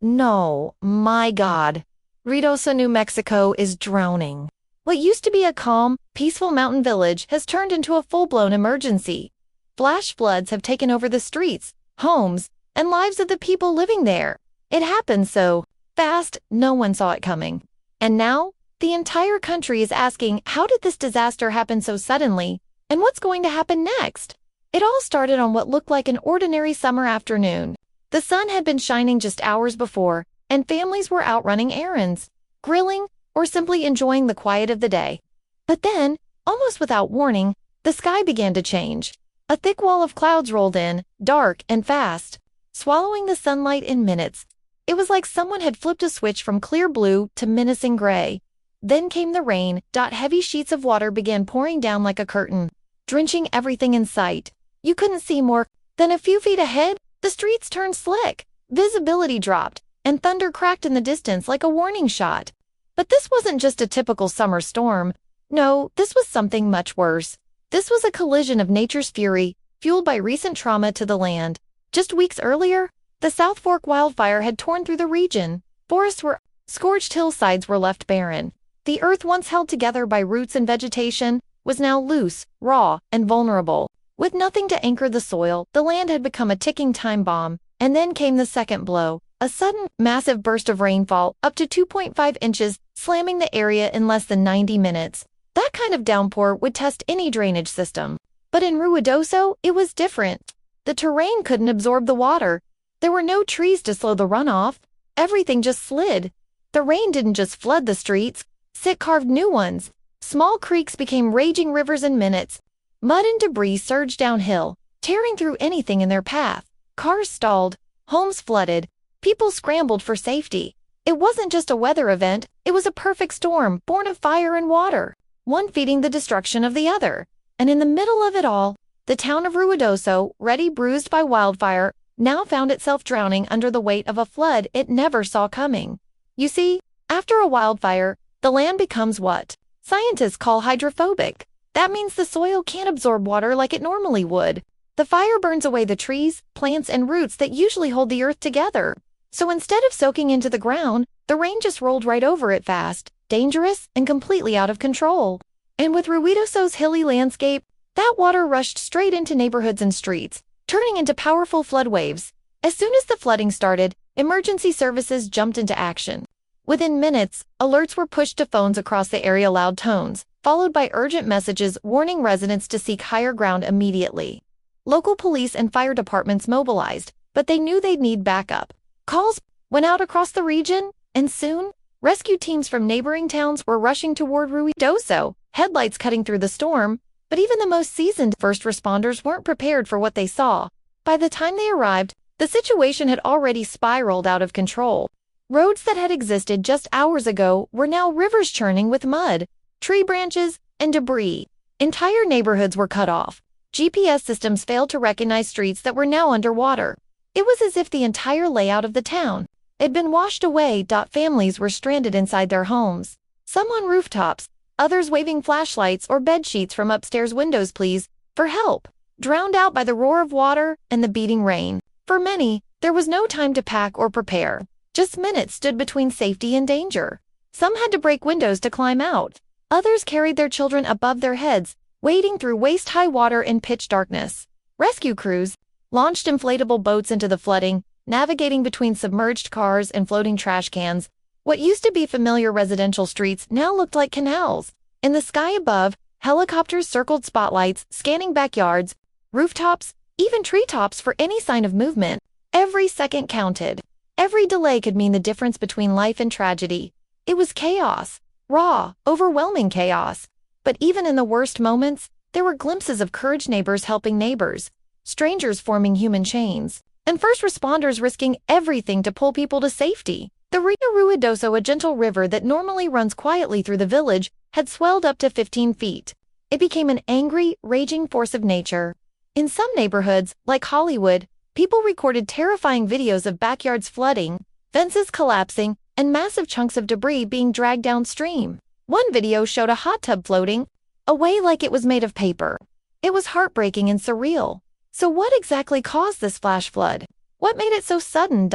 No, my God. Ruidoso, New Mexico is drowning. What used to be a calm, peaceful mountain village has turned into a full-blown emergency. Flash floods have taken over the streets, homes, and lives of the people living there. It happened so fast, no one saw it coming. And now, the entire country is asking, how did this disaster happen so suddenly, and what's going to happen next? It all started on what looked like an ordinary summer afternoon. The sun had been shining just hours before, and families were out running errands, grilling, or simply enjoying the quiet of the day. But then, almost without warning, the sky began to change. A thick wall of clouds rolled in, dark and fast, swallowing the sunlight in minutes. It was like someone had flipped a switch from clear blue to menacing gray. Then came the rain. Heavy sheets of water began pouring down like a curtain, drenching everything in sight. You couldn't see more than a few feet ahead. The streets turned slick, visibility dropped, and thunder cracked in the distance like a warning shot. But this wasn't just a typical summer storm. No, this was something much worse. This was a collision of nature's fury, fueled by recent trauma to the land. Just weeks earlier, the South Fork wildfire had torn through the region. Forests were scorched, hillsides were left barren. The earth, once held together by roots and vegetation, was now loose, raw, and vulnerable. With nothing to anchor the soil, the land had become a ticking time bomb. And then came the second blow, a sudden, massive burst of rainfall, up to 2.5 inches, slamming the area in less than 90 minutes. That kind of downpour would test any drainage system. But in Ruidoso, it was different. The terrain couldn't absorb the water. There were no trees to slow the runoff. Everything just slid. The rain didn't just flood the streets, it carved new ones. Small creeks became raging rivers in minutes. Mud and debris surged downhill, tearing through anything in their path. Cars stalled, homes flooded, people scrambled for safety. It wasn't just a weather event, it was a perfect storm born of fire and water, one feeding the destruction of the other. And in the middle of it all, the town of Ruidoso, already bruised by wildfire, now found itself drowning under the weight of a flood it never saw coming. You see, after a wildfire, the land becomes what scientists call hydrophobic. That means the soil can't absorb water like it normally would. The fire burns away the trees, plants, and roots that usually hold the earth together. So instead of soaking into the ground, the rain just rolled right over it fast, dangerous, and completely out of control. And with Ruidoso's hilly landscape, that water rushed straight into neighborhoods and streets, turning into powerful flood waves. As soon as the flooding started, emergency services jumped into action. Within minutes, alerts were pushed to phones across the area, loud tones, followed by urgent messages warning residents to seek higher ground immediately. Local police and fire departments mobilized, but they knew they'd need backup. Calls went out across the region, and soon, rescue teams from neighboring towns were rushing toward Ruidoso, headlights cutting through the storm. But even the most seasoned first responders weren't prepared for what they saw. By the time they arrived, the situation had already spiraled out of control. Roads that had existed just hours ago were now rivers churning with mud, tree branches, and debris. Entire neighborhoods were cut off. GPS systems failed to recognize streets that were now underwater. It was as if the entire layout of the town had been washed away. Families were stranded inside their homes, some on rooftops, others waving flashlights or bed sheets from upstairs windows, please, for help, drowned out by the roar of water and the beating rain. For many, there was no time to pack or prepare. Just minutes stood between safety and danger. Some had to break windows to climb out. Others carried their children above their heads, wading through waist-high water in pitch darkness. Rescue crews launched inflatable boats into the flooding, navigating between submerged cars and floating trash cans. What used to be familiar residential streets now looked like canals. In the sky above, helicopters circled spotlights, scanning backyards, rooftops, even treetops for any sign of movement. Every second counted. Every delay could mean the difference between life and tragedy. It was chaos. Raw, overwhelming chaos. But even in the worst moments, there were glimpses of courage, neighbors helping neighbors, strangers forming human chains, and first responders risking everything to pull people to safety. The Rio Ruidoso, a gentle river that normally runs quietly through the village, had swelled up to 15 feet. It became an angry, raging force of nature. In some neighborhoods, like Hollywood, people recorded terrifying videos of backyards flooding, fences collapsing, and massive chunks of debris being dragged downstream. One video showed a hot tub floating away like it was made of paper. It was heartbreaking and surreal. So what exactly caused this flash flood? What made it so sudden,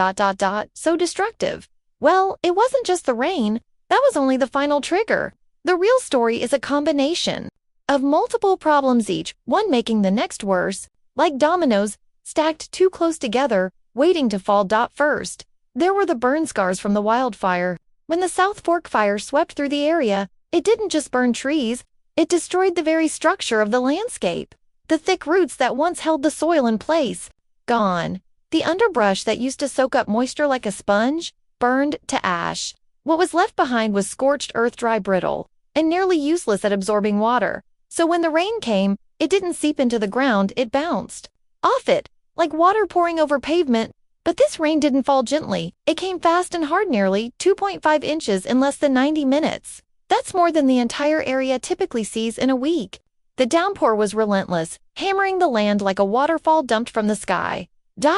so destructive? Well, it wasn't just the rain. That was only the final trigger. The real story is a combination of multiple problems, each one making the next worse, like dominoes stacked too close together, waiting to fall. First, there were the burn scars from the wildfire. When the South Fork fire swept through the area, it didn't just burn trees, it destroyed the very structure of the landscape. The thick roots that once held the soil in place, gone. The underbrush that used to soak up moisture like a sponge, burned to ash. What was left behind was scorched earth, dry, brittle, and nearly useless at absorbing water. So when the rain came, it didn't seep into the ground, it bounced off it, like water pouring over pavement. But this rain didn't fall gently. It came fast and hard, nearly 2.5 inches in less than 90 minutes. That's more than the entire area typically sees in a week. The downpour was relentless, hammering the land like a waterfall dumped from the sky.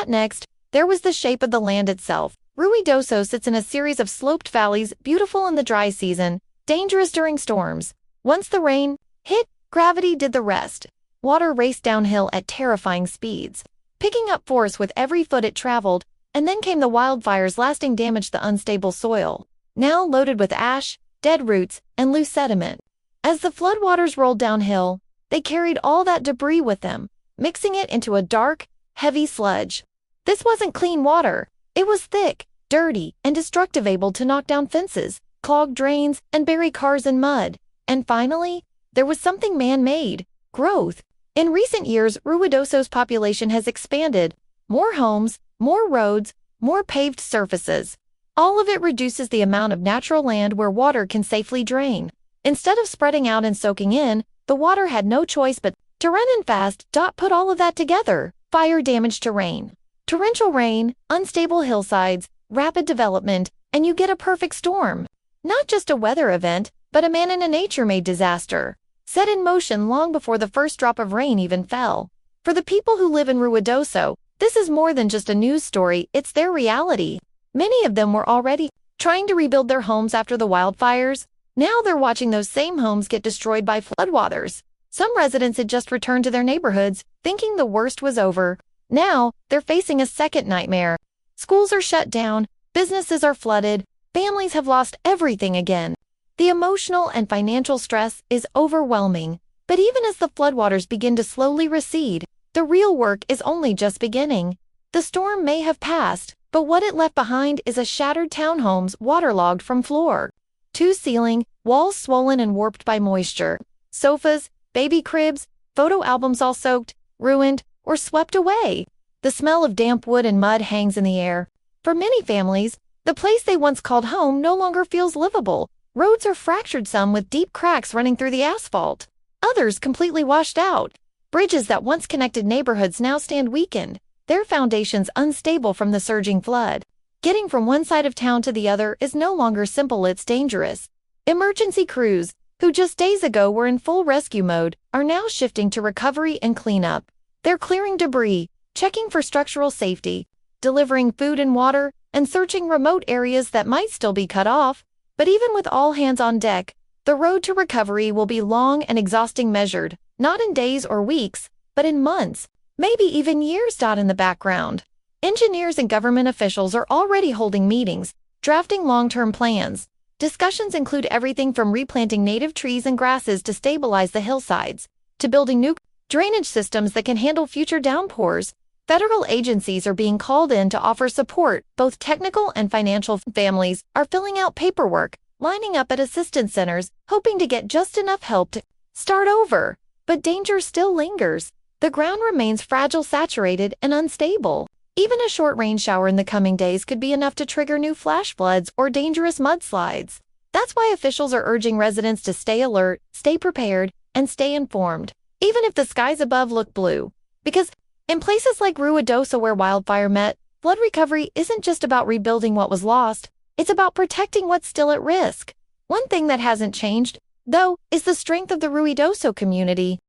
Next, there was the shape of the land itself. Ruidoso sits in a series of sloped valleys, beautiful in the dry season, dangerous during storms. Once the rain hit, gravity did the rest. Water raced downhill at terrifying speeds, picking up force with every foot it traveled, and then came the wildfires, lasting damage the unstable soil, now loaded with ash, dead roots, and loose sediment. As the floodwaters rolled downhill, they carried all that debris with them, mixing it into a dark, heavy sludge. This wasn't clean water. It was thick, dirty, and destructive, able to knock down fences, clog drains, and bury cars in mud. And finally, there was something man-made: growth. In recent years, Ruidoso's population has expanded. More homes, more roads, more paved surfaces. All of it reduces the amount of natural land where water can safely drain. Instead of spreading out and soaking in, the water had no choice but to run in fast. Put all of that together: fire, damage to rain, torrential rain, unstable hillsides, rapid development, and you get a perfect storm. Not just a weather event, but a man in a nature-made disaster, set in motion long before the first drop of rain even fell. For the people who live in Ruidoso, this is more than just a news story, it's their reality. Many of them were already trying to rebuild their homes after the wildfires. Now they're watching those same homes get destroyed by floodwaters. Some residents had just returned to their neighborhoods, thinking the worst was over. Now, they're facing a second nightmare. Schools are shut down, businesses are flooded, families have lost everything again. The emotional and financial stress is overwhelming. But even as the floodwaters begin to slowly recede, the real work is only just beginning. The storm may have passed, but what it left behind is a shattered townhomes waterlogged from floor to ceiling, walls swollen and warped by moisture, sofas, baby cribs, photo albums all soaked, ruined, or swept away. The smell of damp wood and mud hangs in the air. For many families, the place they once called home no longer feels livable. Roads are fractured, some with deep cracks running through the asphalt, others completely washed out. Bridges that once connected neighborhoods now stand weakened, their foundations unstable from the surging flood. Getting from one side of town to the other is no longer simple, it's dangerous. Emergency crews, who just days ago were in full rescue mode, are now shifting to recovery and cleanup. They're clearing debris, checking for structural safety, delivering food and water, and searching remote areas that might still be cut off. But even with all hands on deck, the road to recovery will be long and exhausting, measured not in days or weeks, but in months, maybe even years. In the background, engineers and government officials are already holding meetings, drafting long-term plans. Discussions include everything from replanting native trees and grasses to stabilize the hillsides, to building new drainage systems that can handle future downpours. Federal agencies are being called in to offer support, both technical and financial. Families are filling out paperwork, lining up at assistance centers, hoping to get just enough help to start over. But danger still lingers. The ground remains fragile, saturated, and unstable. Even a short rain shower in the coming days could be enough to trigger new flash floods or dangerous mudslides. That's why officials are urging residents to stay alert, stay prepared, and stay informed, even if the skies above look blue. Because in places like Ruidoso, where wildfire met, flood recovery isn't just about rebuilding what was lost, it's about protecting what's still at risk. One thing that hasn't changed, though, is the strength of the Ruidoso community.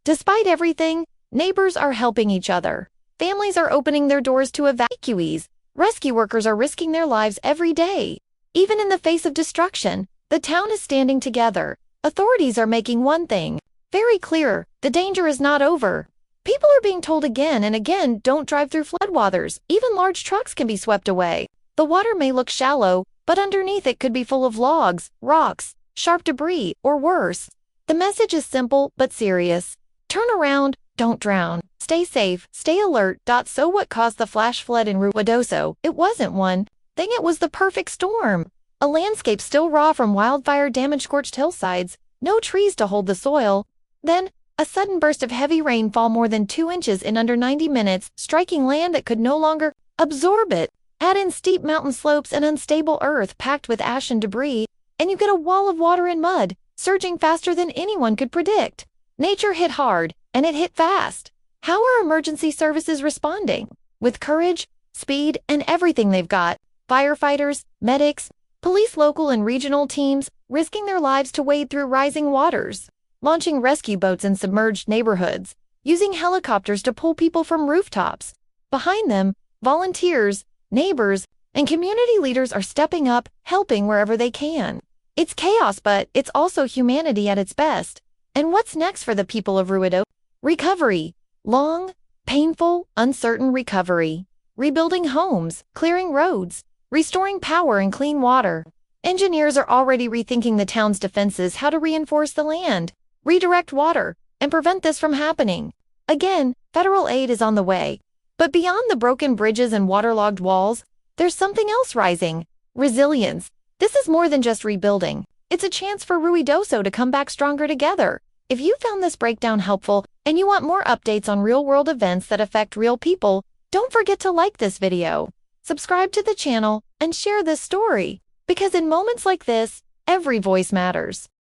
Despite everything, neighbors are helping each other. Families are opening their doors to evacuees. Rescue workers are risking their lives every day. Even in the face of destruction, the town is standing together. Authorities are making one thing very clear: the danger is not over. People are being told again and again, don't drive through floodwaters. Even large trucks can be swept away. The water may look shallow, but underneath it could be full of logs, rocks, sharp debris, or worse. The message is simple but serious. Turn around, don't drown. Stay safe, stay alert. So what caused the flash flood in Ruidoso? It wasn't one thing, it was the perfect storm. A landscape still raw from wildfire-damaged scorched hillsides, no trees to hold the soil. Then, a sudden burst of heavy rainfall more than 2 inches in under 90 minutes, striking land that could no longer absorb it. Add in steep mountain slopes and unstable earth packed with ash and debris, and you get a wall of water and mud, surging faster than anyone could predict. Nature hit hard, and it hit fast. How are emergency services responding? With courage, speed, and everything they've got. Firefighters, medics, police, local and regional teams, risking their lives to wade through rising waters, launching rescue boats in submerged neighborhoods, using helicopters to pull people from rooftops. Behind them, volunteers, neighbors, and community leaders are stepping up, helping wherever they can. It's chaos, but it's also humanity at its best. And what's next for the people of Ruidoso? Recovery. Long, painful, uncertain recovery. Rebuilding homes, clearing roads, restoring power and clean water. Engineers are already rethinking the town's defenses, how to reinforce the land, redirect water, and prevent this from happening. Again, federal aid is on the way. But beyond the broken bridges and waterlogged walls, there's something else rising. Resilience. This is more than just rebuilding. It's a chance for Ruidoso to come back stronger together. If you found this breakdown helpful and you want more updates on real-world events that affect real people, don't forget to like this video, subscribe to the channel, and share this story. Because in moments like this, every voice matters.